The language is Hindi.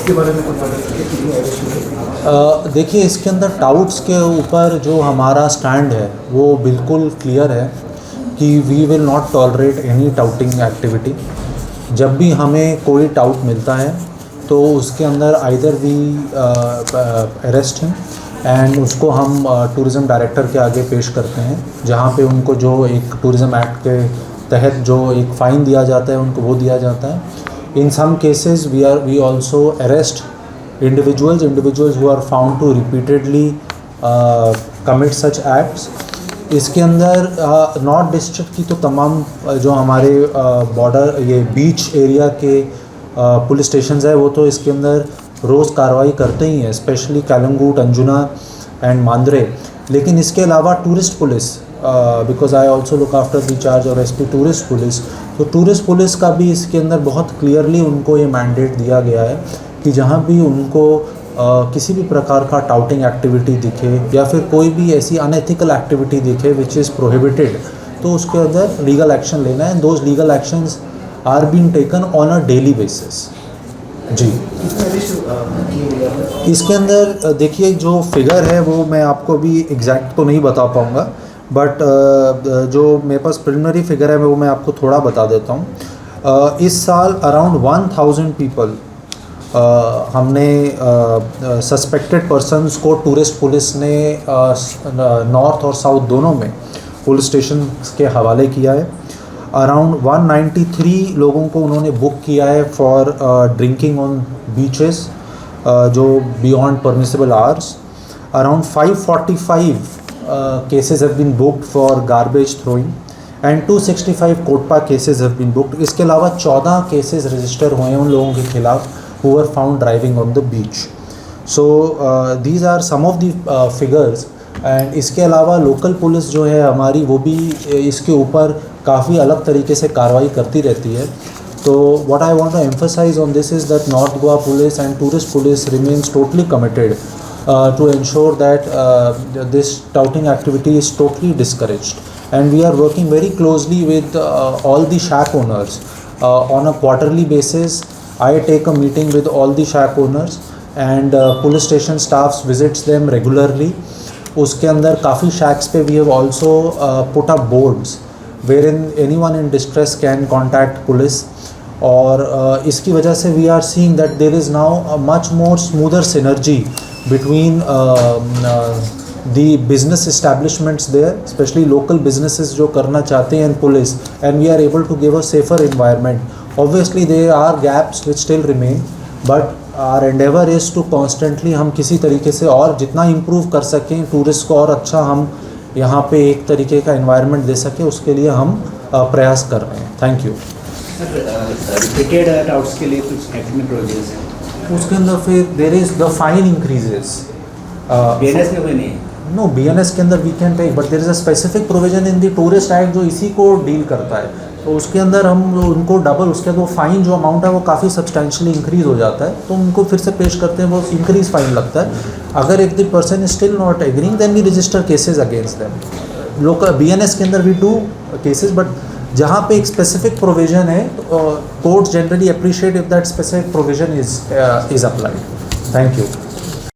के बारे में कुछ बताइए। देखिए, इसके अंदर टाउट्स के ऊपर जो हमारा स्टैंड है वो बिल्कुल क्लियर है कि we will not tolerate any touting activity. जब भी हमें कोई टाउट मिलता है तो उसके अंदर either we arrest him and उसको हम टूरिज़म डायरेक्टर के आगे पेश करते हैं, जहाँ पे उनको जो एक टूरिज़म एक्ट के तहत जो एक फ़ाइन दिया जाता है उनको वो दिया जाता है। In some cases we also arrest individuals who are found to repeatedly commit such acts। इसके अंदर नॉर्थ डिस्ट्रिक्ट की तो तमाम जो हमारे बॉर्डर ये बीच एरिया के पुलिस स्टेशंस है वो तो इसके अंदर रोज़ कार्रवाई करते ही हैं, स्पेशली कालंगूट, अंजुना एंड मांद्रे। लेकिन इसके अलावा tourist police, because I also look after the charge और एसपी टूरिस्ट पुलिस, तो टूरिस्ट पुलिस का भी इसके अंदर बहुत क्लियरली उनको ये मैंडेट दिया गया है कि जहाँ भी उनको किसी भी प्रकार का टाउटिंग एक्टिविटी दिखे या फिर कोई भी ऐसी अनएथिकल एक्टिविटी दिखे विच इज़ प्रोहिबिटेड, तो उसके अंदर लीगल एक्शन लेना है। Those legal actions are being taken on a daily basis. जी, इसके अंदर देखिए जो फिगर है वो मैं आपको भी एग्जैक्ट तो नहीं बता पाऊँगा, बट जो मेरे पास प्रिलिमिनरी फिगर है वो मैं आपको थोड़ा बता देता हूँ। इस साल अराउंड 1000 पीपल हमने सस्पेक्टेड पर्सन्स को टूरिस्ट पुलिस ने नॉर्थ और साउथ दोनों में पुलिस स्टेशन के हवाले किया है। अराउंड 193 लोगों को उन्होंने बुक किया है फॉर ड्रिंकिंग ऑन बीचेस जो beyond permissible hours. Around 545 cases have been booked for garbage throwing and 265 COTPA cases have been booked। इसके अलावा 14 cases रजिस्टर हुए हैं उन लोगों के खिलाफ who were found driving on the beach। So these are some of the figures and इसके अलावा लोकल पुलिस जो है हमारी वो भी इसके ऊपर काफ़ी अलग तरीके से कार्रवाई करती रहती है। तो what I want to emphasize on this is that North Goa Police and Tourist Police remains totally committed to ensure that this touting activity is totally discouraged, and we are working very closely with all the shack owners on a quarterly basis। I take a meeting with all the shack owners and police station staffs visits them regularly। उसके अंदर काफ़ी shacks पे we have also put up boards wherein anyone in distress can contact police। और इसकी वजह से we are seeing that there is now a much more smoother synergy between the business establishments there, especially local businesses जो करना चाहते हैं police, and we are able to give a safer environment। Obviously there are gaps which still remain, but our endeavor is to constantly हम किसी तरीके से और जितना improve कर सकें टूरिस्ट को और अच्छा हम यहाँ पे एक तरीके का environment दे सकें, उसके लिए हम प्रयास कर रहे हैं। Thank you. रिपीटेड टाउट्स के लिए कुछ एक्टिंग प्रोविजंस हैं उसके अंदर फिर there is the fine increases. BNS में कोई नहीं है? नो, बीएनएस के अंदर we can take, but there is a specific provision in the tourist act जो इसी को डील करता है। तो उसके अंदर हम उनको डबल, उसके बाद वो फ़ाइन जो अमाउंट है वो काफ़ी सब्सटेंशियली इंक्रीज़ हो जाता है, तो उनको फिर से पेश करते हैं, वो इंक्रीज़ फ़ाइन लगता है। अगर if the person is still not agreeing then we register cases against them. Local BNS के अंदर वी डू केसेज, बट जहाँ पे एक स्पेसिफिक प्रोविजन है court generally appreciate if that specific provision is applied. Thank you.